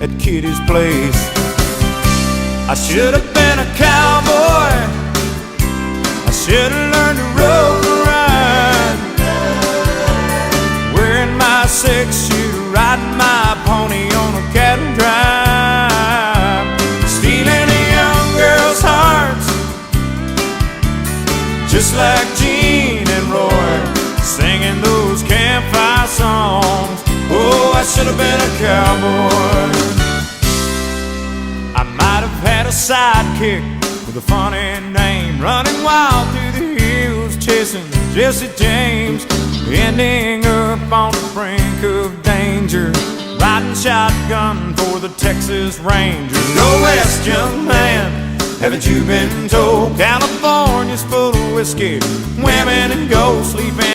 at Kitty's place. I should have been a cowboy, I should have learned to rope and ride, wearing my 6-shooter, riding my pony on a cattle drive, stealing a young girl's hearts, just like Gene and Roy, singing those campfire songs. Oh, I should have been a cowboy. I might have had a sidekick with a funny name, running wild through the hills, chasing Jesse James, ending up on the brink of danger, riding shotgun for the Texas Rangers. Go west, young man, haven't you been told? California's full of whiskey, women and gold, sleeping